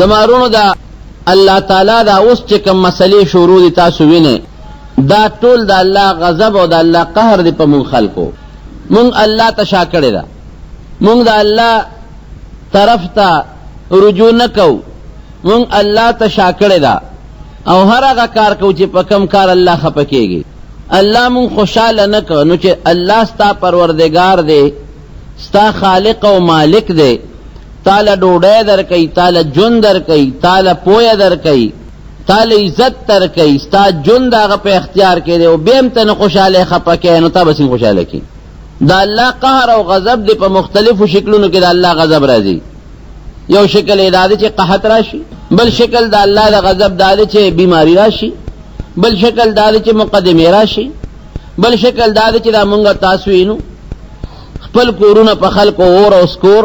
زمارونو دا الله تعالی دا اوس چې کوم مسلې شروع دي تاسو وینئ دا ټول د الله غضب او د الله قهر دی په مونږ خلکو. مونږ الله ته شا کړې ده، مونږ د الله طرف ته رجوع نه کوو، مونږ الله ته شا کړې ده او هر هغه کار کوو چې په کم کار الله خفه کېږي. الله مونږ خوشحاله نه کوو نو چې الله ستا پروردگار دی، ستا خالق او مالک دی، تاله ډوډۍ درکوي، تاله ژوند درکوي، تاله پویه درکوي، تاله عزت درکوي، ستا ژوند هغه په اختیار کې دی او بیا هم ته نه خوشحاله خفه کېږې نو تا به څنګه خوشحاله کړي؟ د الله قهر او غضب دی په مختلفو شکلونو کې د الله غضب راځي. یو شکل یې دا دی چې قحط راشي، بل شکل د الله د غضب دا دی چې بیماری راشي، بل شکل دا دی چې مقدمې راشي، بل شکل دا دی چې دا مونږ تاسو وینو خپل کورونه په خلکو اور او سکور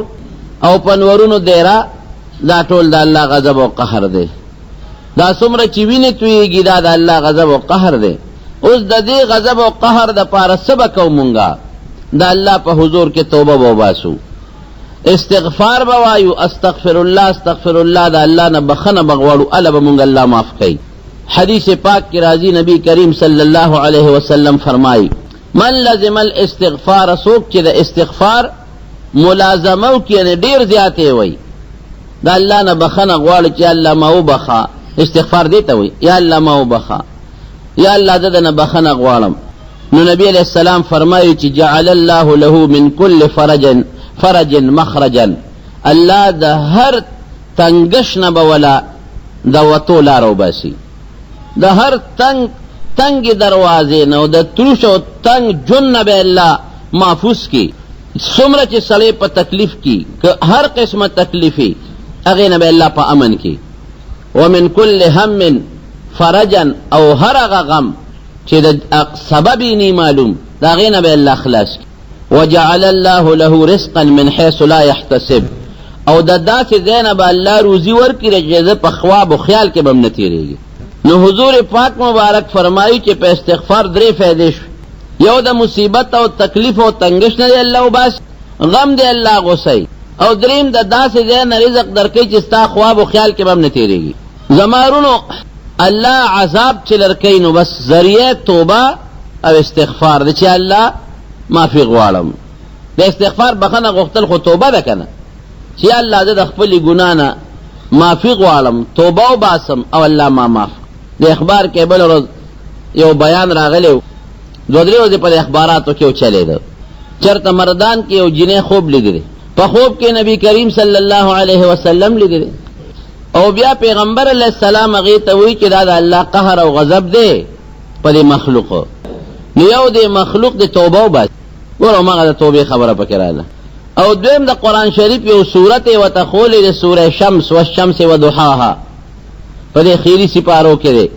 او پنورونو دیرا، دا ټول د الله غضب او قهر دی. دا څومره چې وینې تویږي دا د الله غضب او قهر دی. اوس د دې غضب او قهر د پاره څه به کوو مونږه؟ د الله په حضور کې توبه به وباسو، استغفار به وایو، استغفر الله استغفر الله، د الله نه بخنه به غواړو، اله به مونږ الله معاف کوي. حدیث پاک کی راضی نبی کریم صلی اللہ علیہ وسلم فرمائی من لازم الاستغفار، سوک چې د استغفار ملازمو کې نه ډیر زیاته وي دا الله نه بخنه غواړي چې الله ما وبخا، استغفار دیته وي یا الله ما وبخا، یا الله ددنه بخنه غواړم. نو نبی علیہ السلام فرمایي چې جعل الله له من كل فرج مخرجا، الله د هر تنگش نه بولا د وتو لارو باسي، د هر تنگ دروازې نه او د تروش او تنگ جن نه به الله محفوظ کی. څومره چې سړی په تکلیف کی که هر قسمه تکلیفي هغې نه به الله په امن کی. ومن كل هم فرجا، او هر هغه غم چې د سبب یې نه معلوم د هغې نه به الله خلاص کی. وجعل الله له رزقا من حيث لا يحتسب، او د داسې ځای نه به الله روزي ورکړي چې زه په خواب و خیال کې به هم نه تېرېږي. نو حضور پاک مبارک فرمایي چې په استغفار درې فایدې شو. یو د مصیبت او تکلیف او تنگش نه دی الله وباسي، غم دی الله غوسوي، او دریم د داسې ځای نه رزق درکوي چې ستا خواب و خیال کې به هم نه تېرېږي. زمارونو الله عذاب چې لرکوي نو بس ذریعه توبه او استغفار دی چې الله معافي غواړم. د استغفار بخنه غوښتل خو توبه ده که نه، چې الله زه د خپلې ګناه نه معافي غواړم، توبه وباسم او الله ما معاف. د اخبار کې بل ورځ یو بیان راغلی و، دو درې ورځې په اخباراتو کې چلېده، چېرته مردان کې یو جنۍ خوب لیدلی، په خوب کې نبی کریم صلی الله علیه وسلم لیدلی، او بیا پیغمبر علیه السلام هغې ته وایي چې دا د الله قهر او غضب دی په دې مخلوقو. نو یو د مخلوق د توبه وباسي، ګوره هماغه د توبې خبره پکې راغله. او دویم د قرآن شریف یو صورت یې ورته ښولې د سوره شمس والشمس وضحاها، په دې خیري سپارو کې دی،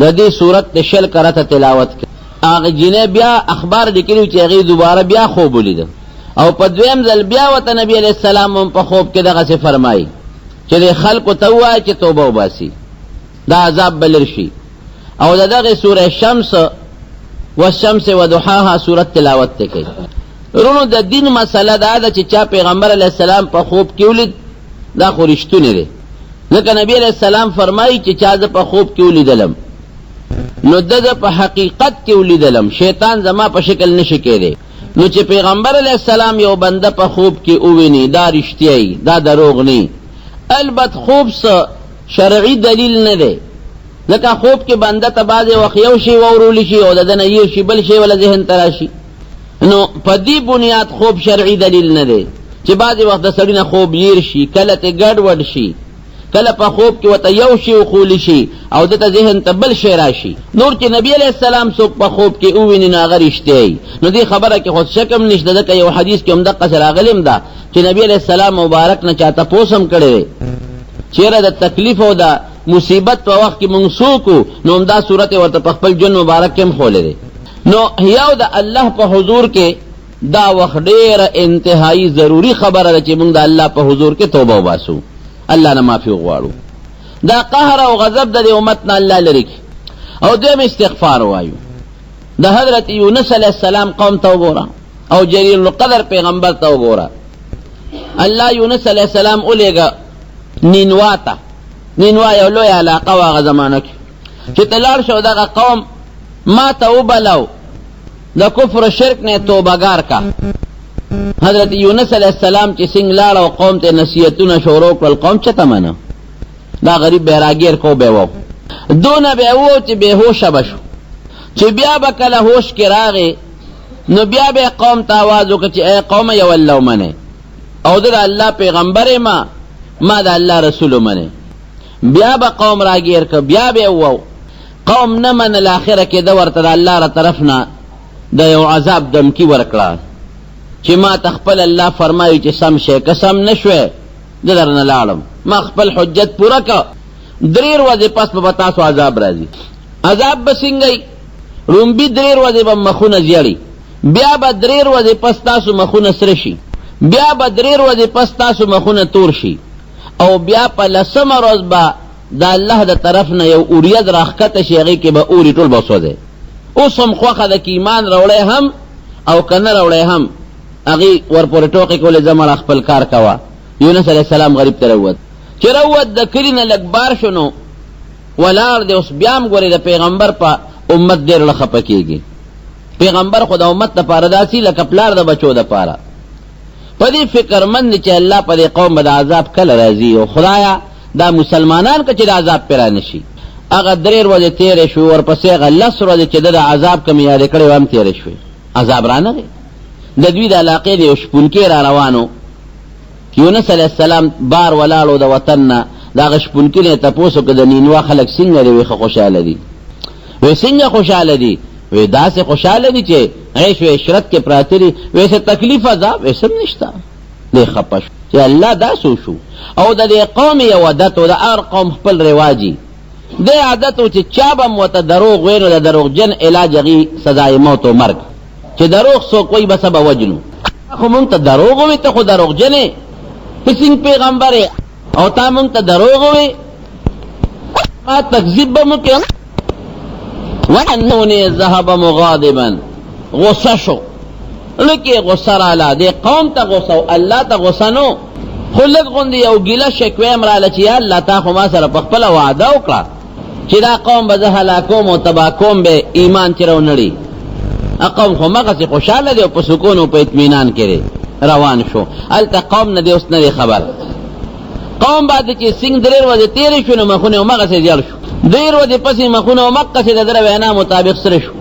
د دې صورت د 20 کرته تلاوت کې. هغه جنۍ بیا اخبار لیکلي چې هغې دوباره بیا خوب ولیده، او په دویم ځل بیا ورته نبي علیه السلام هم په خوب کې دغسې فرمایي چې د خلکو ته ووایه چې توبه وباسي، دا عذاب به لر شي. او د دغې سوره شمس والشمس وضحاها صورت تلاوت ته کوي. رونو د دین مسله دا ده چې چا پیغمبر علیه السلام په خوب کې ولید دا خو رښتونی دی، ځکه نبی علیه السلام فرمایي چې چا زه په خوب کې ولیدلم نو د په حقیقت کې ولیدلم، شیطان زما په شکل نشي کېدی. نو چې پیغمبر علیه السلام یو بنده په خوب کې وویني دا رښتیا دا دروغ نه. البته خوب څه شرعي دلیل نه دی، ځکه خوب کې بنده ته بعضې وخت یو شی واورولی شي او د ده نه هیر شي، بل شی ولا ذهن ته راشي. نو په دې بنیاد خوب شرعي دلیل نه دی چې بعضې وخت د سړي نه خوب هیر شي، کله ته ګډوډ شي، کله په خوب کې ورته یو شی وخولی شي او دته ذهن ته بل شی راشي. نور چې نبی علیه السلام څوک په خوب کې وویني نو هغه رښتیا نو دې خبره کې خو شک هم نشته، ځکه یو حدیث کې همدقسې راغلی هم ده چې نبی علیه السلام مبارک نه چا تپوس هم کړی دی چیرې د تکلیف او د مصیبت په وخت کې مونږ څوک وو، نو همدا صورت یې ورته په خپل ژوند مبارک کې هم ښولی دی. نو یو د الله په حضور کې دا وخت ډېره انتهایی ضروري خبره ده چې مونږ د الله په حضور کې توبه وباسو، الله نه معافي وغواړو. دا قهر او غضب د دې امت نه الله لرې کړي. او دویم استغفار وایو. د حضرت یونس علیه السلام قوم ته وګوره او جلیل القدر پیغمبر ته وګوره. الله یونس علیه السلام ولېږه نینوا ته. نینوا یو لوی علاقه و هغه زمانه کې چې ته لاړ شو دغه قوم ما ته وبلو د کفر شرک نه توبهګار کا. حضرت یونس علیہ السلام چې څنګه لاړ او قوم ته نصیحتونه شروع کړل، قوم چته منه، دا غریب بیراګیر کو به وو دونه به وو چې به هوش بشو. چې بیا به کله هوش کې راغی نو بیا به قوم ته आवाज وکړي چې اے قوم یو الله منه او د الله پیغمبر ما د الله رسول منه. بیا به قوم راګیر ک، بیا به وو قوم نه من الاخره کې د ورته د الله تر طرف نه د یو عذاب دمکی ورکړه چې ما تخپل الله فرمایي چې سم شي، قسم نشوي د درنه لاړم، ما خپل حجت پورا کا. 3 ورځې پس په تاسو عذاب راځي. عذاب بسنګي رومبي 3 ورځې به مخونه زیړي، بیا به 3 ورځې پس تاسو مخونه سره شي، بیا به 3 ورځې پس تاسو مخونه تور شي، او بیا په لسمه ورځ به د الله د طرف نه یو اوریځ راښکته شي، هغې کې به اوري ټول به وسوځي. اوس هم خوښه ده که ایمان راوړی هم او که نه راوړی هم هغې ورپورې ټوقې کولې زمړه خپل کار کوه. یونس علیه السلام غریب ته راووت، چې راووت د کلي نه لږ بار شو نو ولاړ دی. اوس بیا هم ګورې د پیغمبر په امت ډېر له خفه کېږي. پیغمبر خو د امت دپاره داسې لکه پلار د بچو دپاره په دې فکرمند دی چې الله په دې قوم به د عذاب کله راځي، او خدایا دا مسلمانان که چې د عذاب پې را نشي. هغه 3 ورځې تېرې شوې، ورپسې هغه 10 ورځې چې د عذاب کمې یادې کړې هم تېرې شوې، عذاب را نغی. د دوی د علاقې د یو شپونکي را روانو، یونس علیه السلام بار ولاړو د وطن نه، د هغه شپونکي نه یې تپوس وکړه د نینوا خلک څنګه دي؟ وایي ښه خوشحاله دي. وایي څنګه خوشحاله دي؟ وایي داسې خوشحاله دي چې عیش و عشرت کې پراته دي. وایي څه تکلیف عذاب؟ وایي څه نشته. دی خفه شو چې الله دا څه وشو. او د دې قوم یو عادت و، د هر قوم خپل رواجي دی عادت و چې چا به م ورته دروغ ویل نو د دروغجن علاج هغې سزای موت و مرګ. چې دروغ څوک وایي بس به وجنو. خو مونږ ته دروغ ووایي، ته خو دروغجن یې، ته څنګه پیغمبر یې او تا مونږ ته دروغ ووایي، ما تکذیب به مو کوې. وانونی ذهب مغاضبا، غصه شو لکه غصه راله دې قوم ته غصه او الله ته غصه نو، خو لږ غوندې یو ګیله شکوې هم راله چې یا الله تا خو ما سره په خپله وعده وکړه چې دا قوم به زه هلاکوم او تباه کوم به ایمان چې راونړي. قوم خو مغسې خوشحاله دی او په سکون او په اطمینان کې دی روان شو. هلته قوم نه دی اوس نه دی خبر. قوم بعد چې څنګه 3 ورځې تېرې شو نو مخونه همغسې زیړ شو. 3 ورځې پسې مخونه همغسې د ده وینا مطابق سره شو،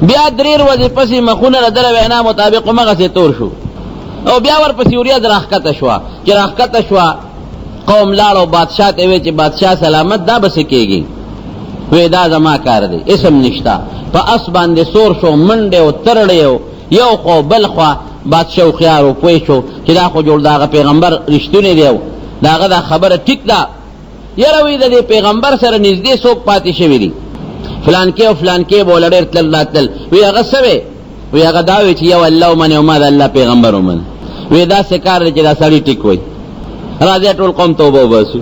بیا 3 ورځې پسې مخونه د ده وینا مطابق همغسې تور شو، او بیا ورپسې وریځ راښکته شوه. چې راښکته شوه قوم لاړ او بادشاه ته ویې چې بادشاه سلامت دا به څه کېږي؟ وی دا زما کار دی، اسم نشته. په اس باندې سور شو، منډې او ترړې او یو خوا بل خوا. بادشاه هوښیار و پوه شو چې دا خو جوړ د هغه پیغمبر رښتونی دی او د هغه دا خبره ټیک ده. یاره وی د دې پیغمبر سره نږدې څوک پاتې شوي دي، فلانکې او فلانکې به وله ډېر تلل راتلل. وی هغه څه وی؟ وی هغه دا وی چې یو الله ومنې او ما د الله پیغمبر ومنه. وی داسې کار دی چې دا سړي ټیک وی، راځئ ټول قوم توبه وباسو.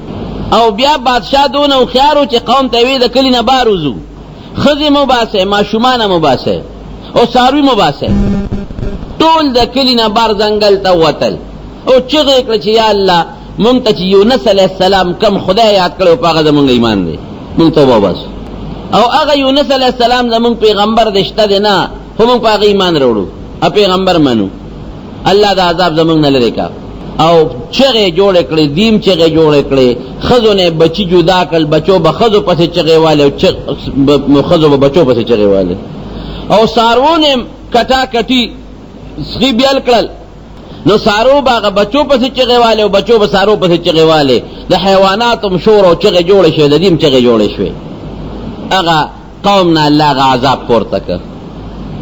او بیا بادشاه دونه هوښیار و چې قوم ته وی د کلي نه بار وځو، ښځې مه باسئ، ماشومان مه باسئ او څاروي مه باسئ. ټول د کلي نه بار ځنګل ته ووتل او چغې یې کړه چې یا الله مونږ ته چې یونس علیه السلام کم خدای یاد کړی و په هغه زمونږ ایمان دی، مونږ توبه وباسو. او هغه یونس علیه السلام زمونږ پیغمبر دی، شته دی نه، خو مونږ په هغه ایمان راوړو، پیغمبر منو. الله د عذاب زمونږ نه لرې کا. او چغې جوړې کړې، دیم چغې جوړې کړې، ښځو نه بچي جدا کړل، بچو به ښځو پسې چغې والې او ښځو به بچو پسې چغې والې، او څاروو نه کټا کټي سخي بیل کړل. نو څارو به هغه بچو پسې چغې والې او بچو به څارو پسې چغې والې. د حیواناتو هم شور او چغې جوړې شوې، د دې هم چغې جوړې شوې. هغه قوم نه الله هغه عذاب پورته کړ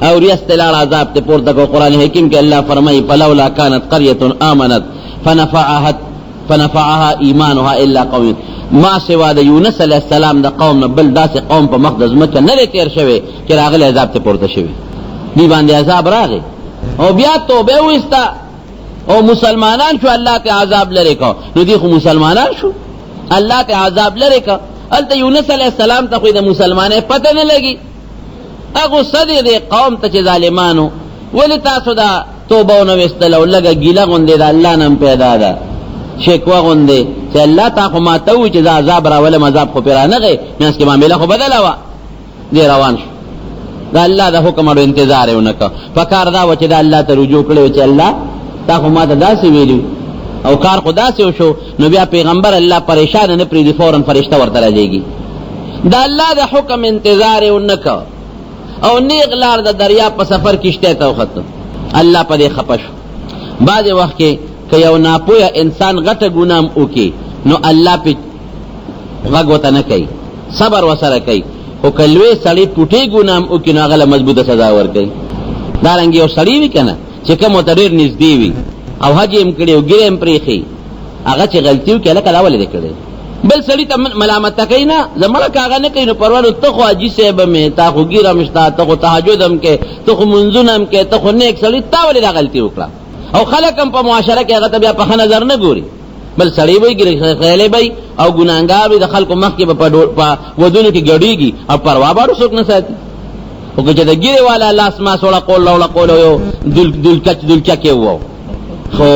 او ریاست لار عذاب ته پورته کړ. قرآن حکیم کې الله فرمایي فلولا كانت قرية آمنت فنفعها ایمانها الا قوم ما سوا د یونس علیه السلام د قوم نه بل داسې قوم په مخ د ځمکه نه دی تېر شوی چې راغلی عذاب ته پورته شوی، دوی باندې عذاب راغی او بیا توبه وایسته او مسلمانان شو، الله ته عذاب لرې کړ. نو دی خو مسلمانان شو، الله ته عذاب لرې کړ. هلته یونس علیه السلام ته خو د مسلمانۍ پته نه لګي. هغه غصه دی قوم ته چې ظالمانو ولې تاسو دا توبه ونه ویستله او لږه ګیله غوندې د الله نه هم پیدا ده، شکوه غوندې چې الله تا خو ما ته وی چې دا عذاب راولم عذاب خو پیرا نه غي مینس کې معاملې خو بدله وا دی روان شو دا الله د حکم او انتظار یې ونکړ فکار دا و چې دا الله ته رجوع کړو چې الله تا خو ما ته داسې ویلو او کار خدا سے شو نو بیا پیغمبر الله پریشان نه پریږدي فوراً فرشتہ ورته راځيږي دا الله د حکم انتظار یې ونکړ او نیغ لار د دریا په سفر کشته ته وخت الله په دې خپش بعض وخت کې که یو ناپوهه انسان غټه ګنام وکي نو الله په غږ وته نه کوي صبر وسره کوي خو کلوې سړی پټي ګنام وکي نو هغه مضبوطه سزا ورکوي دا رنګ یو سړی وي کنه چې کوم ته ډېر نږدې وي او حج یې کړی او ګیره یې پرېښي هغه چې غلطي وکړي هلکه دا ولې دې کړی بل سړي ته ملامته کوي نه زمړه که هغه نه کوي نو پروا نو ته خو حاجي صاحب مې تا خو ګیره هم شته ته خو تهجد هم کې ته خو منځونه هم کې ته خو نیک سړي تا ولې دا غلطي وکړه او خلک هم په معاشره کې هغه ته بیا په ښه نظر نه ګوري بل سړی وایي ګیرې خیلی به او ګناهګار وي د خلکو مخکې به په ودونو کې ګډېږي او پروا باړو څوک نه ساتي خو که چې د ګیرې والا لاس ماس وړقول یو دلچکې وو خو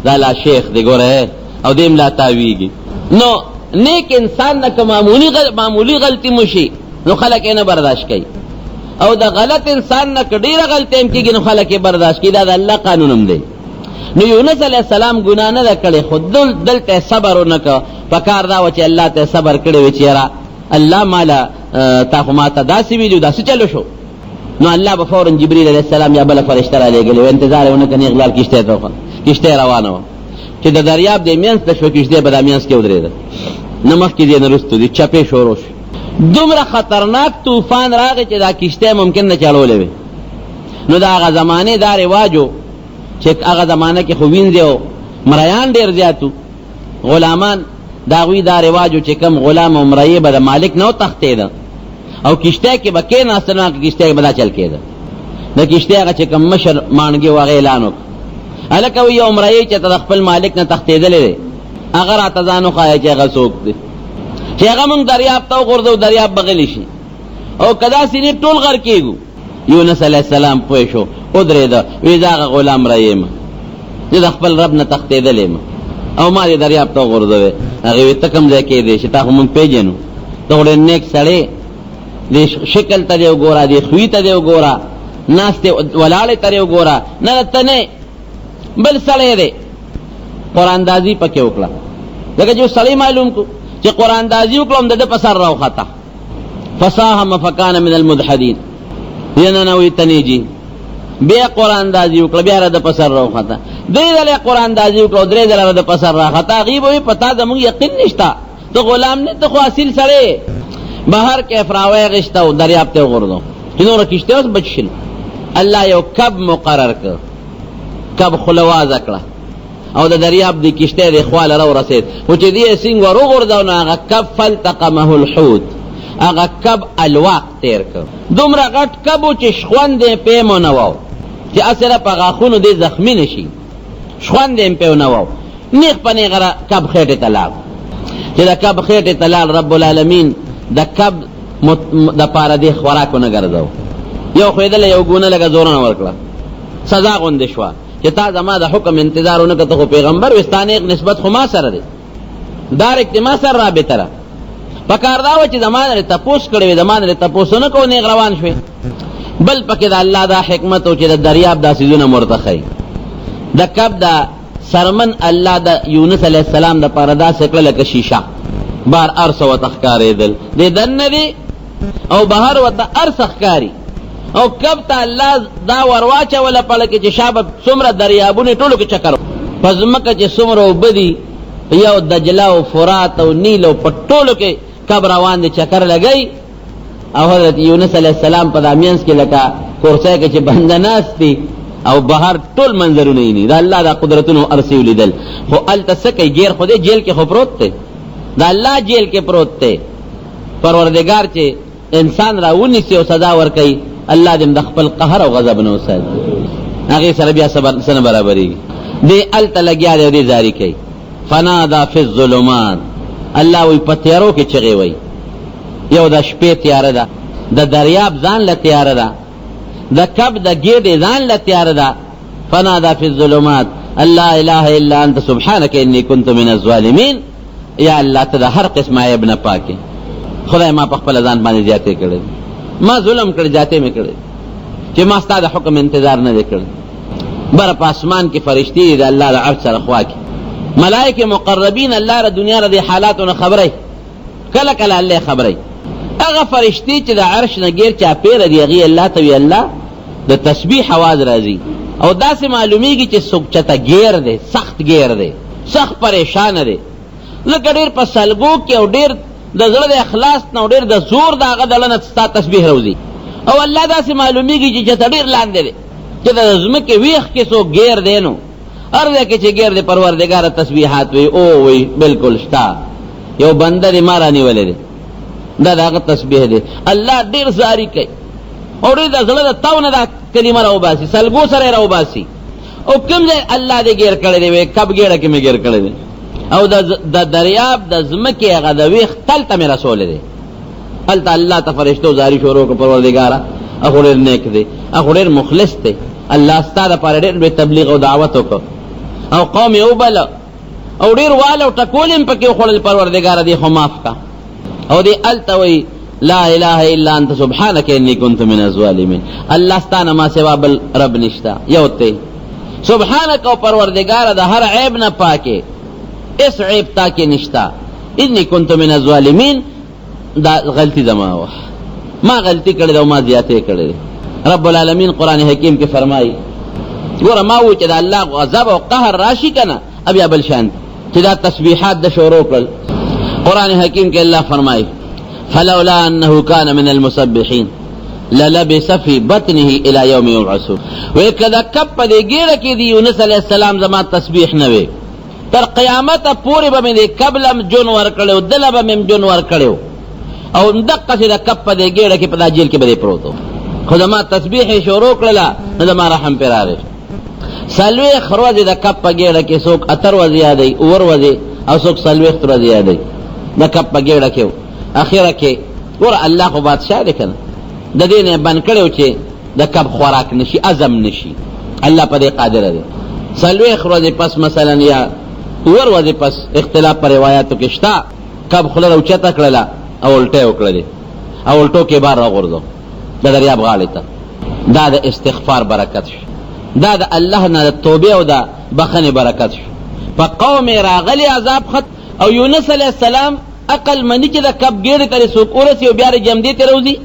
دا لا شیخ دی ګوره او دیم لا تاویږي نو نیک انسان نه که معمولی غلطی مشي نو خلک یې نه برداشت کوي او د غلط انسان نه که ډېره غلطي هم کېږي نو خلک یې برداشت کوي دا د الله قانون هم دی نو یونس علیه السلام ګناه نه ده کړې خو دلته صبر ونه کړه پکار دا و چې الله ته صبر کړی وي چې یاره الله ماله تا خو ما ته داسې ویلي داسې چلو شو نو الله به فوراً جبریل علیه السلام یا بله فرشته رالیږلې و انتظار یې ونه کړ اغلال کشتۍ ته وخوت کشتۍ روانه وه چې د دریاب دی منځ ته شوه کشتۍ به دا منځ کې ودرېده نه مخکې دی نه وروستو دی چپې شروع شو دومره خطرناک طوفان راغی چې دا کشتۍ ممکن نه چلولی وي نو د هغه زمانې دا رواج و چې هغه زمانه کې خو وینځې او مریان ډېر زیات وو غلامان د هغوی دا رواج و چې کوم غلام او مریې به د مالک نه وتښتېده او کشتۍ کې به کېناسته نو هغه کشتۍ کې به دا چل کېده د کشتۍ هغه چې کوم مشر مانګې و هغه اعلان وکړ هلکه وایي یو مریی چې ته د خپل مالک نه تښتېدلی دی هغه راته ځان وښایه چې هغه څوک دی چې هغه مونږ دریاب ته وغورځو دریاب به غلی شي او که داسې نه ټول غر کېږو یونس علیه السلام پوه شو ودرېده وایي زه هغه غلام را یم زه د خپل رب نه تښتېدلی یم او ما دې دریاب ته وغورځوې هغې وایي ته کوم ځای کېدی چې تا خو مونږ پېژنو ته خو ډېر نیک سړی دې شکل ته دې وګوره دې خوی ته دې وګوره ناستې ولاړې ته دې وګوره نه ته نه بل سړی دی قراندازي پکې وکړه ځکه چې سړی معلوم کو چې قراندازي وکړم د ده په سر راوخته فساهم فکان من المدحدین یننوی تنیجی بیا قراندازي وکړه بیا د په سر راوخته درې ځله قراندازي وکړه درې ځله د په سر راخته هغې به وي په تا زموږ یقین نشته ته غلام نه ته خو اصیل سړی بهر کې افراوی غشته او دریاب ته وغورځو چې نوره کشتۍ اوس بچ شل الله یو کب مقرر کړ کب خلوازه کړه او د دریاب د کشتۍ د خواله راورسېد خو چې دې سینګ ور وغورځاو نو هغه کب فالتقمه الحوت هغه کب الواق تیر کړ دومره غټ کب و چې شخوند یې پې مو نه وو چې اصله په غاښونو دې زخمي نه شي شخوند یې پې نه وو نیغ په نیغه کب خېټې ته لاړ چې د کب خېټې ته لاړ رب العالمین د کب د پاره دې خوراک ونه ګرځاو یو ښوېدله یو ګونه لږه زورونه ورکړه سزا غوندې شوه چې تا زما د حکم انتظار ونه کړه ته خو پیغمبر وې ستا نیک نسبت خو ما سره دی ډایرکټ ما سره رابطه ده پکار دا وه چې زما نه تپوس کړی وې زما نه تپوس ونه کوو نیغ روان شوې بل پکې د الله دا حکمت و چې د دریاب دا څیزونه مرته ښیي د کب دا سرمن الله د یونس علیه السلام دپاره داسې کړه لکه شیشه بار ارسه ورته ښکارېدل دې دننه دی او بهر ورته ارسه ښکاري او کب ته الله دا ورواچوله پړه کې چې شا به څومره دریابونه ټولو کې چکر په ځمکه چې څومره اوبه دي یو دجله او فرات او نیل او په ټولو کې کب روان دی چکر لګی او حضرت یونس علیه السلام په دا مینځ کې لکه کورسۍ کې چې بنده ناست دي او بهر ټول منظرونه یې دا الله دا قدرتونو ارسې ولیدل خو هلته څه کوي ګیر خو دی جیل کې خو پروت دی دا الله جیل کې پروت دی پروردګار چې انسان را ونیسي او سزا ورکوي الله دې د خپل قهر او غضب نه وساتي هغې سره بیا څه نه برابرېږي دې هلته لګیا دی او دې زاري کوي فنادا فی الظلمات الله وی په تیارو کې چغې وی یو د شپې تیاره ده د دریاب ځان له تیاره ده د کب د ګېډې ځان له تیاره ده فنادا فی الظلمات الله اله الا انت سبحانك انی کنت من الظالمین. یا الله ته د هر قسم عیب نه پاکه. خدای ما په خپل ځان باندې زیاتې کړې، ما ظلم کړ، جاتے مې کړې چې ما ستاسو حکم انتظار نه وکړ. بر په اسمان کې فرشتي د الله د عرش سره خوا کې ملائکه مقربین الله ر دنیا ر دي حالاتونه خبره کله کله الله خبره. هغه فرشتي چې د عرش نه غیر چا پیر دی هغه الله ته وی الله د تسبیح आवाज راځي او داسې معلومیږي چې څوک چته غیر دی، سخت غیر دی، سخت پریشان دی، لکه ډیر په سلګو کې او ډیر د زړه د اخلاص نه ډیر د زور د هغه دلنه ستا تسبیح راوځي. او الله داسې معلومیږي چې چته ډیر لاندې دی، چې د زمکه ویخ کې څوک غیر دی نو ارزه کې چې غیر دی پروردگار تسبیحات وی او وی بالکل شتا یو بندر مارانی ولې دی دا داغه تسبیح دی. الله ډیر زاری کوي او ډیر د زړه د تاونه دا کلمه راو باسي، سلګو سره راو باسي. او کوم ځای الله دې غیر کړی دی وی کب غیره کې مې غیر کړی دی. او د دریاب د زمکه هغه د ویخ تل ته مې رسول دی. هلته الله ته فرشتو زاری شروع کو پروردگار اخو ډیر نیک دی، اخو ډیر مخلص دی. الله ستاسو لپاره ډیر به تبلیغ او دعوت وکړ او قوم یو بل او ډیر والو ټکولم پکې خپل پروردگار دی خو معاف کا. او دی التوی لا اله الا انت سبحانك انی کنت من الظالمین. الله ستانه ما سوا بل رب نشتا یو ته سبحانك او پروردگار د هر عیب نه پاکه، اس عیب تا کې نشتا. انی کنت من الظالمین دا غلطی زما و، ما غلطی کړې او ما زیاتې کړې. رب العالمین قران حکیم کې فرمایي ګوره ما و چې د الله غضب او قهر راشي کنه ابیا بل شان چې دا تسبیحات د شروع کړل. قران حکیم کې الله فرمایي فلولا انه كان من المسبحين للبث في بطنه الى يوم يبعثون. وکذا کپ دې ګیره کې دی یونس علی السلام زما تسبیح نه وي تر قیامت پورې به مې قبلم جون ور کړو دلته به مې جون ور کړو او دقه چې د کپ دې ګیره کې په داجیل کې به پروتو. خدما تسبیح شروع کړلا نو زما رحم پر راغی. سلوی خروزه د کپ ګیره کې څوک اتر و زیادې اور وځي او څوک سلوی تر زیادې د کپ ګیره کې اخیره کې ور الله خو بادشاہ دی کنه د دې نه بن کړو چې د کپ خوراک نشي ازم نشي. الله په دې قادر دی. سلوی خروزه پس مثلا یا اور وځي پس اختلاف پر روایتو کې شتا کپ خلل او چته کړلا او الټه وکړلې او الټو کې بار راغورځو د دریاب غاړې ته. دا د استغفار برکت شو، دا د الله نه توبه او د بخنه برکت شو. په قوم راغلی عذاب خط او یونس علی السلام عقل منی چې د کب ګیره ترې سو کورسي او بیا جام دي ته روزي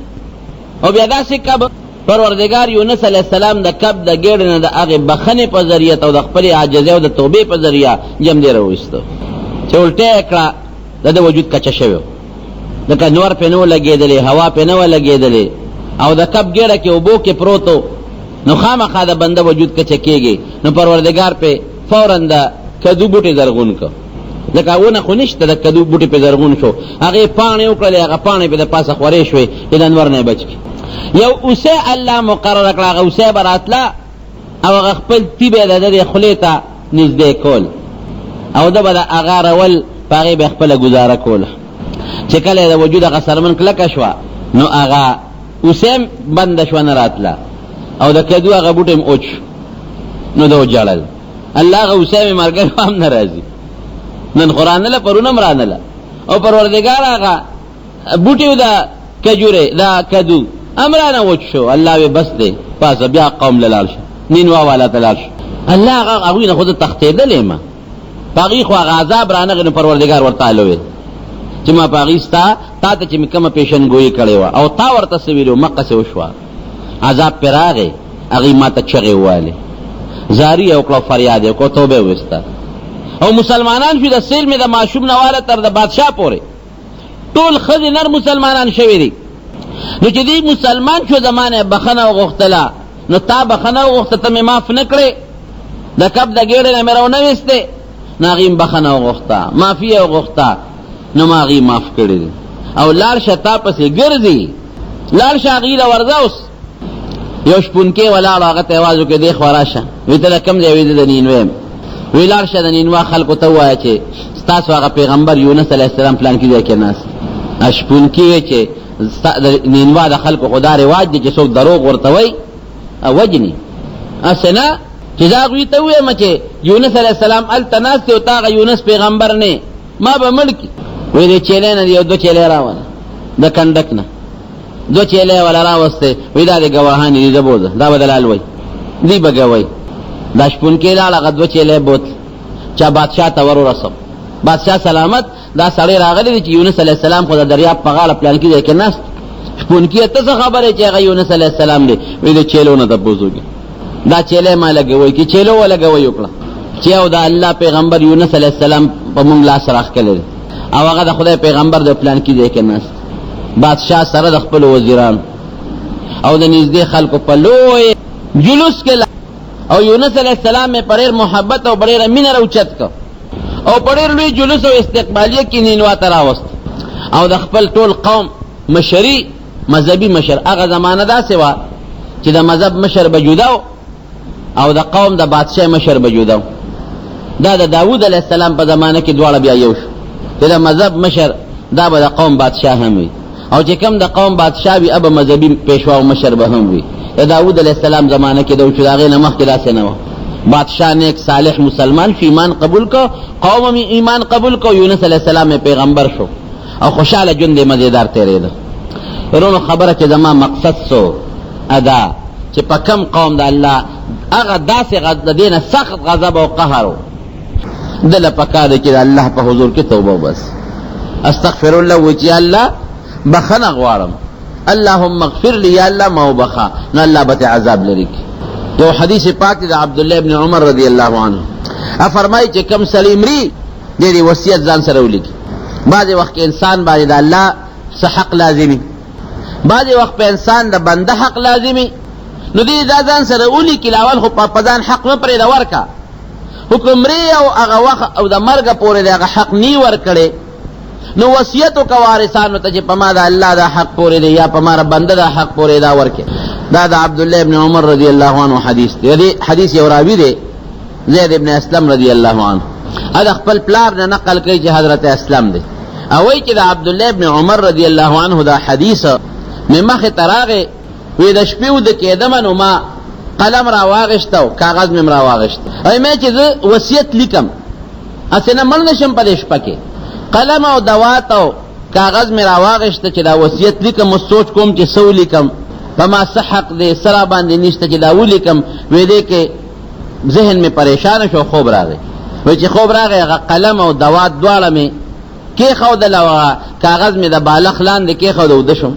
او بیا داسې کب پروردگار یونس علی السلام د کب د ګیره نه د هغه بخنه په ذریعہ او د خپل عاجزۍ او د توبې په ذریعہ جام دي رويستو چې الټه کړه د وجود کچا شوی دکه نور په نو لګېدلې هوا په نو لګېدلې او د کب ګیره کې وبو کې پروتو نو خامخا د بنده وجود کچا کېږي. نو پروردگار په فورا د کدو بوټي زرغون کو لکه ونه خو نشته د کدو بوټي په زرغون شو هغه پانی وکړلې هغه پانی په د پاسه خورې شوې د انور نه بچ کی. یو اوسه الله مقرر کړه هغه اوسه براتلا او هغه خپل تیبه د خلیته نږدې کول او د بل هغه رول پاره به خپل گزاره کوله چې کله د وجود هغه سرمن کلک شو نو هغه اوسه بند شو نه راتلا او د کدو هغه بوټم اوچ نو دو جړل الله هغه اوسه مرګ هم ناراضي نن قران له پرونه مرانله او پروردگار هغه بوټیو دا کجوره دا کدو امرانه وچ شو الله به بس دی پس بیا قوم لاله نینوا والا تلاش الله هغه نه خود تختیدلې ما باقي خو عذاب رانه غن پروردگار ورته لوي چې ما پاکستا تا ته چې کومه پیشن گوئی کړي وا او تا ورته سویلو مکه سه وشوا عذاب پراغه هغه ما ته چغه واله زاری او کلو فریاد کو توبه وستا او مسلمانان شو د سیل می د معشوم نواله تر د بادشاہ پورې ټول خځې نر مسلمانان شوی دي. نو چې دی مسلمان شو زمانه بخنه غختلا نو تا بخنه غخته ته معاف نکړي د کب د ګېړې نه مرو نه وسته ناغیم بخنه غخته معافي غخته نو ماغي معاف کړي او لال شتا پسې ګرځي لال شاغیل ورزاوس یو شپون کې ولا هغه ته आवाज وکړي دی خراشه وی ته کم دی وی د نینویم ویلار شه د نینوا خلکو ته وایي چې ستاسو هغه پیغمبر یونس علی السلام پلان کې ځکه ناس اشپون کې چې نینوا د خلکو خدا رواج دي چې څوک دروغ ورته وای او وجني اسنه چې دا غوی ته وې مچې یونس علیہ السلام ال تناست او تا یونس پیغمبر نه ما به ملکی وې دې چیلې نه یو دو چیلې راوړل د کندک نه دو چیلې ولا راوسته وې دا د گواهان دي زبوزه دا بدلال وای دی بګوي دا شپون کې لاړه غدو چیلې بوت چا بادشاہ ته ور ورسم بادشاہ سلامت دا سړی راغلی چې یونس علیہ السلام خو د دریاب په غاړه پلان کې دی کې ناست شپون کې ته خبره چې هغه یونس علیہ السلام دی وې د چیلو نه د بوزوږي دا چیلې ما لګوي کې چیلو ولګوي وکړه چې او دا الله پیغمبر یونس علیہ السلام په مونږ لاس راخ کړل او هغه د خدای پیغمبر د پلان کې دی کې ناست بادشاہ سره د خپل وزیران او د نږدې خلکو په لوی جلوس کې او یونس علیہ السلام میں پریر محبت او پریر مینه راوچت کو او پریر لوی جلوس او استقبالیه کې نینوا تراوست او د خپل ټول قوم مشری مذهبي مشر هغه زمانہ دا سوا چې د مذهب مشر بجوداو او د قوم د بادشاہ مشر بجوداو دا د داوود علیہ السلام په زمانہ کې دواړه بیا یو شو چې د مذهب مشر دا به د قوم بادشاہ هم وي او چې کوم د قوم بادشاہ وي اب مذهبي پیشوا او مشر به هم وي د داوود علیہ السلام زمانہ کې د چراغې نه مخکې داسې نه و بادشاہ نیک صالح مسلمان فی ایمان قبول کو قوم می ایمان قبول کو یونس علیہ السلام میں پیغمبر شو او خوشاله ژوند مزیدار تیرېده ورونو خبره چې زما مقصد سو ادا چې په کم قوم د الله هغه داسې د دینه سخت غضب او قهر دله پکاره چې الله په حضور کې توبه بس استغفر الله وجه الله بخنه غواړم اللهم اغفر لي یا الله ما وبخا نو الله به عذاب لري تو حدیث پاک د عبد الله ابن عمر رضی الله عنه فرمایي چې کم سلیمری دې وصیت ځان سره ولیکي بعض وخت انسان باندې د الله څخه حق لازمي بعض وخت په انسان د بنده حق لازمي نو دې ځان سره ولیکي لاول خو په ځان حق نه پرې دا ورکا حکمري او هغه وخت او د مرګ پورې دغه حق نی ورکړي نو وصیت کو وارثانو ته چې په ما د الله د حق پورې دی یا په ما بنده د حق پورې دا ورکه دا د عبد الله ابن عمر رضی الله عنه حدیث دی حدیث یو راوی دی زید ابن اسلم رضی الله عنه دا خپل پلار نه نقل کوي چې حضرت اسلم دی او وی چې د عبد الله ابن عمر رضی الله عنه دا حدیث مخه تراغه وی د شپې د کېدم نو ما قلم را واغشتو کاغذ مې را واغشت ای مې چې وصیت لیکم اسنه مل نشم پدې شپه کې قلم او دوات او کاغذ می راواغشته چې دا وصیت لیکم او سوچ کوم چې سو لیکم په ما صحق دې سرا باندې نشته چې دا ولیکم وې دې کې ذهن می پریشان شو خوب راغی وې چې خوب راغی قلم او دوات دواړه می کې خو د لوا کاغذ می د بالغ لاندې کې خو د شم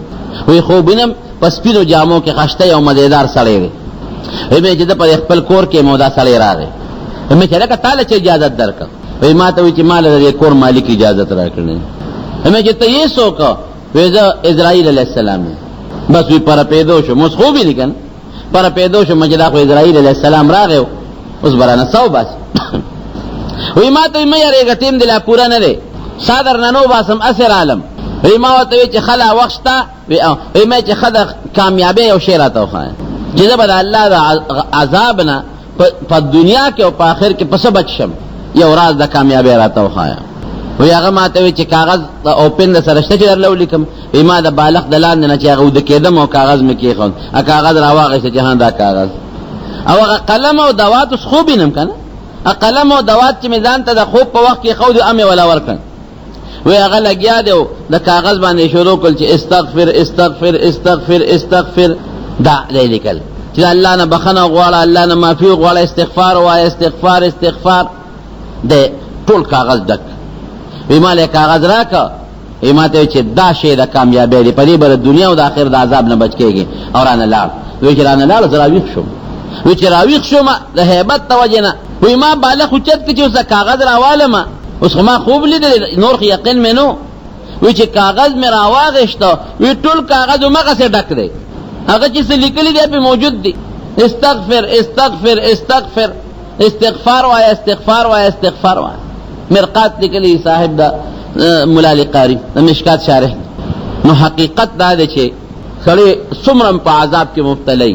وې خوبینم پس پیلو جامو کې خشته یو مزیدار سړی وې مې چې د په خپل کور کې مودا سړی راغی مې چې لکه تعالی چې اجازه درکړه وی ما ته وی چې مال د کور مالک اجازه راکړي همې چې ته یې سوکا وی زه اسرائیل علیہ السلام بس وی پر پیدا شو مس خو به لیکن پر پیدا شو مجدا خو اسرائیل علیہ السلام راغی اوس برانه سو بس وی ما ته مې یاره ټیم دی لا پورا نه دی صادر نه نو باسم اثر عالم وی ما ته وی چې خلا وخته وی ما چې خدا کامیابی او شیرات او خان چې زبر الله د عذاب نه په دنیا کې او په آخر کې پس بچم یو راز د کامیابی راته وخایا وی هغه ماته وی چې کاغذ او پن سره شته چې درلو لیکم ما د بالغ دلان نه چې هغه د کېدم او کاغذ مې کېخون ا کاغذ راواغې چې جهان دا کاغذ او هغه قلم او دوات خو بینم کنه ا قلم او دوات چې میدان ته د خوب په وخت کې خو د امه ولا ورکن وی هغه لګیا دی د کاغذ باندې شروع کول چې استغفر استغفر استغفر استغفر دا لیکل چې الله نه بخنه غواړه الله نه معافي غواړه استغفار وای استغفار استغفار د ټول کاغذ ډک ویماله کاغذ راکا ایماته چې دا شی د کامیابی دی په دې بر دنیا او د آخرت د عذاب نه بچ کېږي او رانه لاړ وی چې رانه لاړ زرا ویښ شوم وی چې راویښ شوم د هیبت توجه نه وی ما بالغ اوچت کې چې اوس کاغذ راواله ما اوس ما خوب لیدل نور یقین مې نو وی چې کاغذ مې راواغشته وی ټول کاغذ مغه سره ډک دی هغه چې څه لیکلي دی په موجود دی استغفر استغفر استغفر استغفار وای استغفار وای استغفار وای مرقات لیکلی صاحب دا مولا قاری مشکات شارح نو حقیقت دا دی چې سړی څومره په عذاب کې مبتلا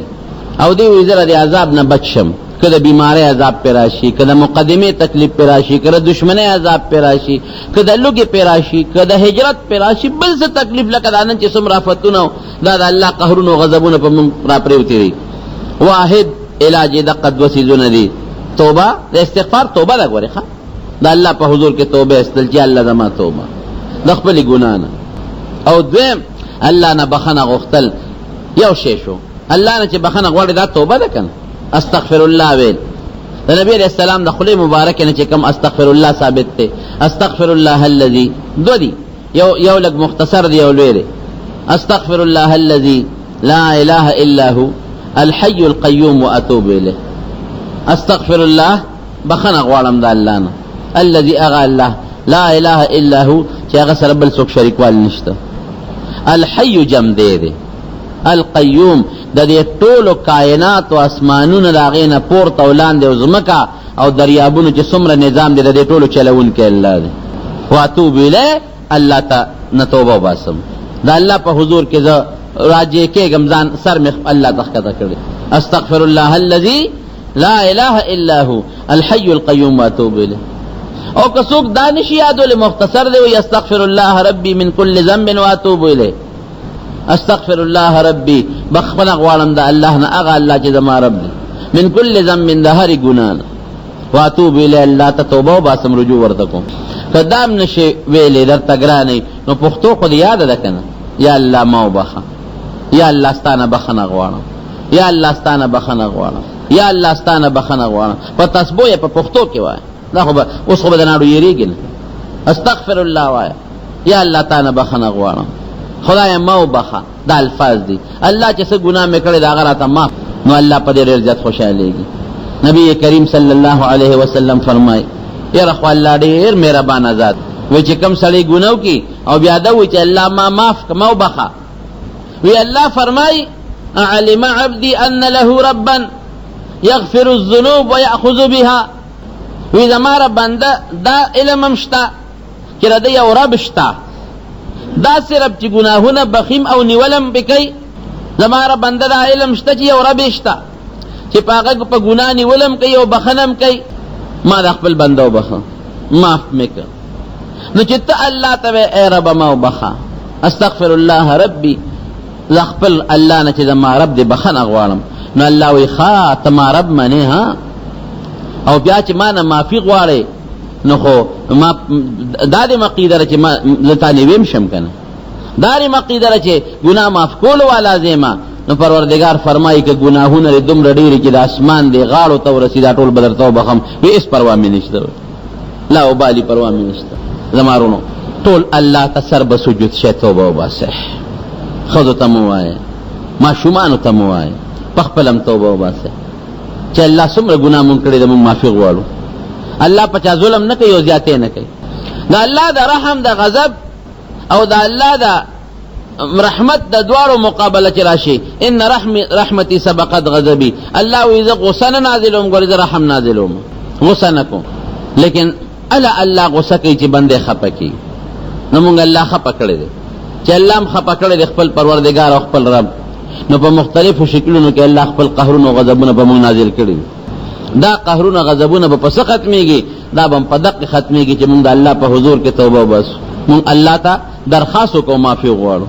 او دی وزره د عذاب نه بچم کله بیماری عذاب پر راشي کله مقدمه تکلیف پر راشي کله دشمنی عذاب پر راشي کله لوګي پر راشي کله هجرت پر راشي بل څه تکلیف لکه دانن چې څومره فتونه دا د الله قهرونو غضبونه په را پریوتی واحد علاج دقه دو سيزونه دي توبه د استغفار توبه دا غوري ښا د الله په حضور کې توبه استل چې الله زما توبه د خپل ګنا نه او دویم الله نه بخنه غختل یو شی شو الله نه چې بخنه غواړي دا توبه ده کنه استغفر الله ویل د نبی علیہ السلام د خلی مبارک نه چې کوم استغفر الله ثابت ته استغفر الله الذي دو دي یو لګ مختصر دی یو لوی دی استغفر الله الذي لا اله الا هو الحي القيوم واتوب اليه استغفر الله بخنه غواړم د الله نه الذي اغا الله لا اله الا هو چې هغه سره بل څوک شریک وال نشته الحي جم دی القيوم د دې ټولو کائنات او اسمانونو راغې نه پورته ولاندې او زمکا او دریابونو چې څومره نظام دی د دې ټولو چلون کې الله دی واتوب الیه الله ته نتوبه واسم دا الله په حضور کې زه راځي کې غمزان سر مخ الله تخکته کړی استغفر الله الذي لا اله الا هو الحي القيوم واتوب الیه او که څوک دانش یادول مختصر دی وي استغفر الله ربي من كل ذنب واتوب الیه استغفر الله ربي بخبن غوالم دا الله نه اغا الله چې زما رب دی من كل ذنب د هر ګناه واتوب الیه الله ته توبه او باسم رجوع ورته کوم قدام نشي ویلې درته ګرانې نو پښتو خو یاد ده کنه یا الله ما وبخه یا الله ستانه بخنه غواړم یا الله ستانه بخنه غواړم یا الله ستانه بخنه غواړم په تسبیح په پښتو کې وای دا خو اوس خو بدناړو یریږي استغفر الله وای یا الله تعالی بخنه غواړم خدای ما وبخه دا الفاظ دي الله چې څه ګناه مې کړی دا غراته معاف نو الله په دې ډېر زیات خوشاليږي نبی کریم صلی الله علیه وسلم فرمای یا رخوا الله ډېر مهربان ذات وی چې کم سړی ګناو کی او بیا دا وی چې الله ما معاف کما وبخه وی الله فرمای علم عبدي ان له ربا يغفر الذنوب ويأخذ بها وی زماره بنده دا علم مشتا چې رده یو رب شتا دا صرف چې ګناهونه بخیم او نیولم بکی زماره بنده دا علم شتا چې یو رب شتا چې پاګه په ګناه نیولم کوي او بخنم کوي ما د خپل بنده وبخه معاف میکړه نو چې ته الله ته ای رب ما وبخه استغفر الله ربي خپل الله نه چې زما رب دې بخنه غواړم نو الله وی ښا ته ما رب منې ها او بیا چې ما نه معافي غواړې نو خو ما دا دې مقیدره چې ما لته نیویم شم کنه دا دې مقیدره چې ګناه معاف کولو والا زما نو پروردگار فرمایي چې ګناهونه لري دومره ډېری چې د اسمان دی غاړو ته ورسېدا ټول بدرته وبخم وی هیڅ پروا مې نشته لا وبالي پروا مې نشته زمارونو ټول الله ته سر به سجود شي توبه وباسه خذو ته مو وایه ماشومانو ته مو وایه په خپلم توبه وباسه چې الله څومره ګناه مونږ کړی د مونږ معافي غواړو الله په چا ظلم نه کوي او زیاتې نه کوي د الله د رحم د غضب او د الله د رحمت د دواړو مقابله چې راشي ان رحمتي سبقت غضبي الله وی زه غصه نه نازلوم ګورې زه رحم نازلوم غصه نه کوم لیکن الله غصه کوي چې بنده خفه کوي نو مونږ الله خفه کړی دی چې الله هم خفه کړی دی خپل پروردگار او خپل رب نو په مختلفو شکلونو کې الله خپل قهرونه او غضبونه به مونږ نازل کړي دا قهرونه غضبونه به پس ختميږي دا به په دقه ختميږي چې مونږ د الله په حضور کې توبه وباسو مونږ الله ته درخواست وکړو معافي غواړو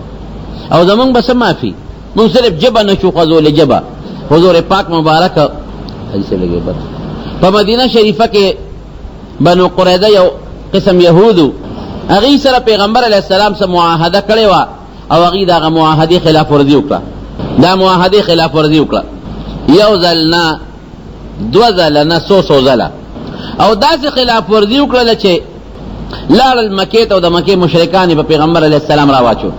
او زمونږ بس معافي مونږ صرف جبه نشو خذول جبه حضور پاک مبارک ایسه لګي بس په مدینه شریفه کې بنو قریظه یو قسم يهودو هغه سره پیغمبر علیه السلام سره معاهده کړې و او هغه دا معاهده خلاف ورزي وکړه دا معاهده خلاف ورزي وکړه یو ځلنا دو ځلنا سو ځله او داسې خلاف ورزي وکړه چې لاړ مکې ته او د مکې مشرکان په پیغمبر علیه السلام راواچو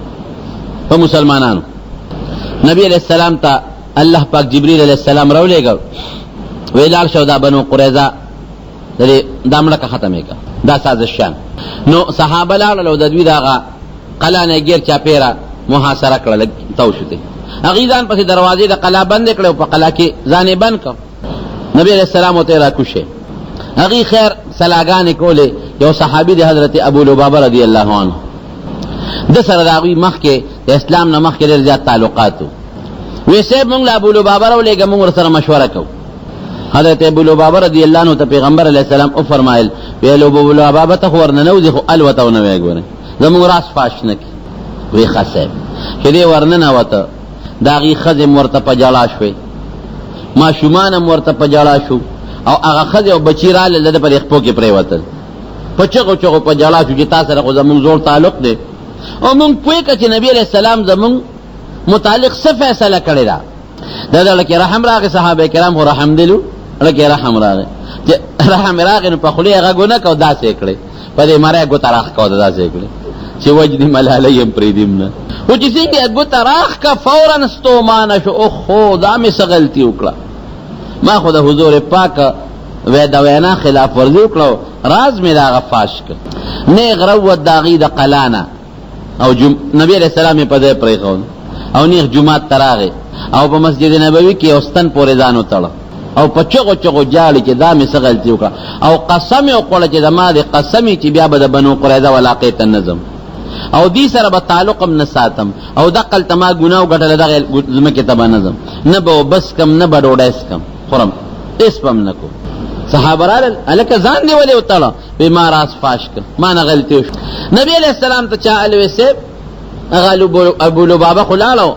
په مسلمانانو نبی علیہ السلام ته الله پاک جبرئیل علیہ السلام راولېګو ویلال شو دا بنو قریظه دا مړه ختمه کا دا سازشان نو صحابه لاړ او د دوی داغه قلا نه غیر چا پیرا محاصره کړل تو شته هغه ځان پسې دروازې د قلا بند کړو په قلا کې ځان بند کړ نبی علیہ السلام ته را کوشه هغه خیر سلاګان کوله یو صحابي د حضرت ابو لبابه رضی الله عنه د سره داوی مخ کې د اسلام نه مخ کې ډېر زیات تعلقات ویسه مونږ له ابو لبابه ولېګه مونږ سره مشوره کوو حضرت ابو لبابه رضی الله عنه ته پیغمبر علیہ السلام او فرمایل ویلو ابو لبابه ته ورننو ځخو الوته او نه وګوره زموږ راس فاش نه کی وی خاصه چې دی ورننه وته داغي خزم ورته په جلا شوي ماشومان هم ورته په جړا شو او هغه ښځې او بچي راغلل د په خپو کې پرېوتل په چغو چغو په جړا شو چې تا سره خو زمونږ زوړ تعلق دی او مونږ پوه کړه چې نبي علیه السلام زمونږ متعلق څه فیصله کړې ده د زړه کې رحم راغی صحابه کرام خو رحم دلو زړه کې رحم راغی چې رحم راغی نو په خولې هغه ګونه کو داسې کړې په دې ماره ګوته راخ کو داسې کړې چې وجدي ملاله يم پریدیم نه او چې څنګه ګوته راخ کا فورا ستومانه شو او خو دا مې سغلتی وکړه ما خو د حضور پاک دا وینا خلاف ورزي وکړو راز مې دا غفاش ک نه غرو داغي د قلانا او نبی علیہ السلام په دې پرې خو او نیغ جمعه تراغه او په مسجد نبوي کې اوستن پورې ځان وتړ او په چغو چغو جاړي چې دا مې سغلتی وکړه او قسم یې وکړه چې زما د قسمی چې بیا به د بنو قریظه ولاقه ته نظم او دې سره به تعلق هم نه ساتم او دقل تما ګناو غټل دغه زمکه ته به نظم نه به بس کم نه به ډوډۍ کم خورم اس پم نکو صحابه رال الکه ځان دی ولې وتړه به ما راس فاش ک ما نه غلطی وش نبی علیہ السلام ته چا الوی سه غالب ابو لبابه خلالو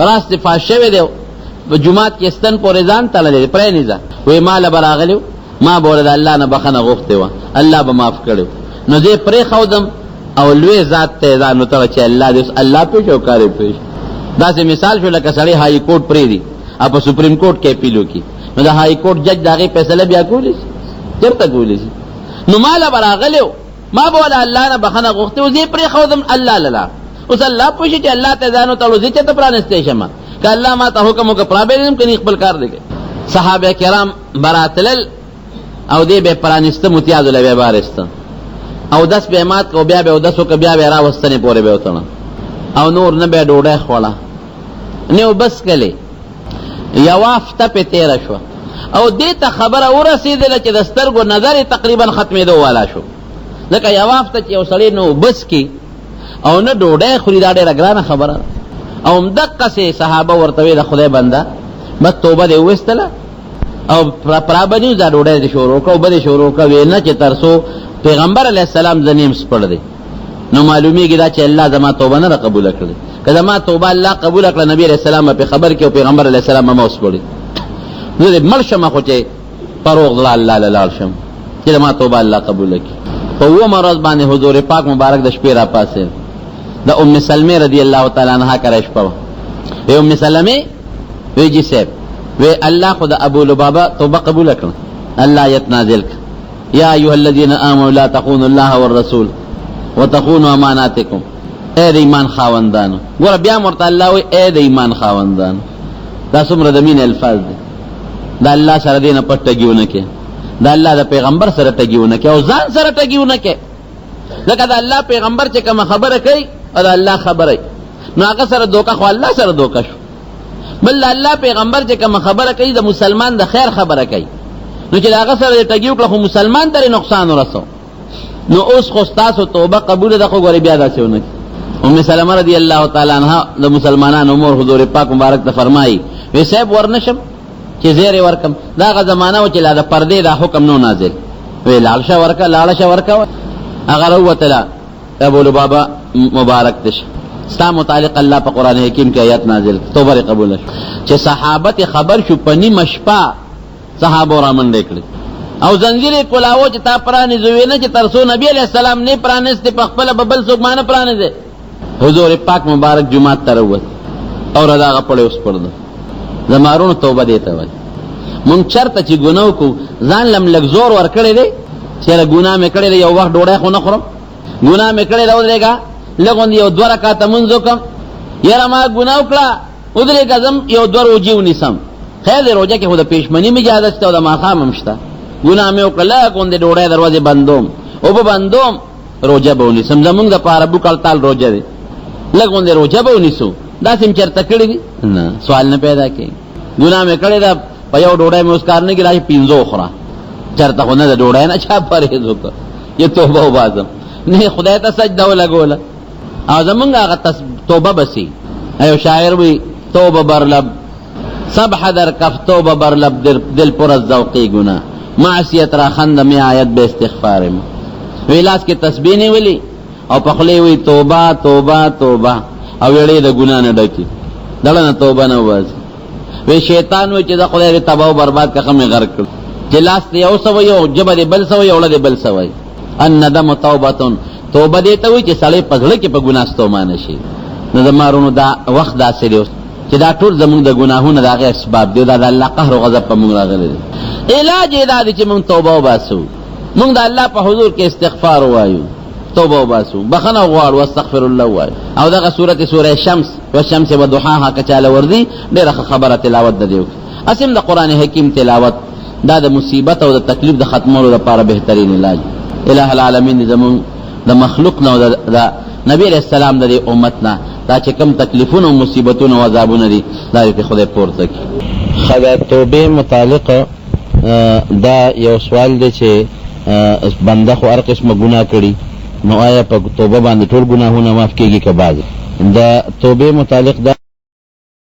راس فاش شوی دی جمعات کې استن پورې ځان تللې پرې نه ځه وې مال براغلو ما بوله د الله نه بخنه غوښته و الله به معاف کړو نو دې پرې خودم او لوی ذات ته ځان نو چې الله دې الله په چوکاره پېښ دا سه مثال شو لکه سړی هاي کورټ پرې دی اپ سپریم کورټ کې پیلو کی نو د هاي کورټ جج داغه فیصله بیا کولی چرته کولی نو مال براغلو ما بوله الله نه بخنه غوښته و دې پرې خودم الله لاله اوس الله پوښي چې الله ته ځانو تلو دې ته پرانستې شمه ک الله ما ته حکم وک پرابلم کني خپل کار دی صحابه کرام براتل او دې به پرانسته متیاذ له به بارست او داس به مات کو بیا به داسو ک بیا به را وستنه پورې به وتل او نور نه به ډوډۍ خوړه نو بس کله یوافته په تیر شو او دې ته خبره ورسېدله چې د سترګو نظر تقریبا ختمېدو والا شو لکه یوافته چې یو سړی نو بس کی او نه ډوډۍ خوري دا ډېره ګرانه خبره او مدقه سي صحابه ورته د خدای بنده بس توبه دې وستله او پرابنیو دا ډوډۍ دې شروع کو بده شروع کو وینا چې ترسو پیغمبر علی السلام زنیم سپړ دې نو معلومیږي دا چې الله زما توبه نه قبول کړي کله ما توبه الله قبول کړه نبی علیہ السلام په خبر کې او پیغمبر علیہ السلام ما وسپړي نو دې مرشم خو چې فروغ الله لاله شم چې ما توبه الله قبول کړي په و مرز باندې حضور پاک مبارک د شپې را پاسه د ام سلمہ رضی الله تعالی عنها کرے شپه وی ام سلمہ وی جی صاحب وی الله خدا ابو لبابا توبه قبول کړه الله آیت نازل کړه یا ایها الذين امنوا لا تخونوا الله والرسول وتخونوا اماناتكم اے د ایمان خاوندانو ګور بیا مرته الله وی اے د ایمان خاوندانو دا څومره د مين الفاظ دي دا الله سره دینه پټګیونه کې دا الله د پیغمبر سره ټګیونه کې او ځان سره ټګیونه کې لکه دا الله پیغمبر چې کوم خبره کوي او دا الله خبره نو هغه سره دوکه خو الله سره دوکه شو بل الله پیغمبر چې کوم خبره کوي د مسلمان د خیر خبره کوي نو چې هغه سره ټګیو کړه خو مسلمان ته نقصان ورسو نو اوس خو تاسو توبه قبول ده خو غوړي بیا داسونه ام سلمہ رضی الله تعالی عنها د مسلمانانو مور حضور پاک مبارک ته فرمایي وی صاحب ورنشم چې زیر ورکم دا غ زمانہ و چې لا د پردې دا حکم نو نازل وی لالشه ورکا اگر وتلا ابو لبابا مبارک دش ستا متعلق الله په قران حکیم کې آیات نازل توبه قبول شو چې صحابت خبر شو پنی مشپا صحابه را منډه کړي او زنجیر کلاو چې تا پرانی زوینه چې ترسو نبی علیہ السلام نه پرانست په خپل ببل څوک باندې پرانځي حضور پاک مبارک جمعه تروت او رضا غپړې اوس پرده زمارونو توبه دیته وای مونږ چرته چې ګناو کو ځان لم لګ زور ور کړی دی چې ګناه مې کړی یو وخت ډوډۍ خو نه خورم ګناه مې کړی دا ودرېګا لګون یو دوه رکعات منځ وکم یاره ما ګناه وکړه ودرېګا زم یو دوه روجیو نیسم خیر دی روجه کې خو د پېشمنی می اجازه شته او د ماقام هم شته ګناه مې وکړه لګون د ډوډۍ دروازه بندوم او په بندوم روجه به ونیسم زمونږ د پاره بو کلتال روجه دی لګون د روجه به ونیسو دا سم چرته کړی نه سوال نه پیدا کړي ګناه مې کړی دا په یو ډوډۍ مې اوس کار نه کړای پینځو خورا چرته خو نه د ډوډۍ نه چا پرهیز وکړه یې توبه وباسم نه خدای ته سجده ولګوله اعظمنګ هغه توبه بسی ایو شاعر وی توبه برلب صبح در کف توبه برلب دل پر از ذوقی گناه معصیت را خند می آیت به استغفار ویلاس کې تسبیح نه ویلی او په خله وی توبه توبه توبه او ویلې د ګنا نه ډکی دلنه توبه نه وځي وی شیطان وی چې دا خدای دې تباہ او برباد کړه مې غرق کړ چې لاس دې یو سوی او جبه دې بل سوی او له دې بل سوی ان ندم توبتون توبه دې ته وی چې سړی پزړه کې په ګناه ستومانه شي نو زمارونو دا وخت داسې دی چې دا ټول زمونږ د ګناهونو د هغې اسباب دی دا د الله قهر او غضب په مونږ راغلی دی علاج یې دا دی چې مونږ توبه وباسو مونږ د الله په حضور کې استغفار ووایو توبه وباسو بخنه غواړو واستغفر الله وایو او دغه سوره شمس والشمس وضحاها که چاله وردي ډېره خبره تلاوت د دی اسیم د قرآن حکیم تلاوت دا د مصیبت او د تکلیف د ختمولو لپاره بهترین علاج الہ العالمین زمونږ د مخلوق نه او د نبی علیہ السلام د امت نه دا چې کم تکلیفونه او مصیبتونه او عذابونه دي دا دې خدای پورته کړي. خدا توبه متعلق دا یو سوال دی چې بنده خو هر قسمه ګناه کړي نو آیا په توبه باندې ټول ګناهونه معاف کیږي که بعض د توبه متعلق دا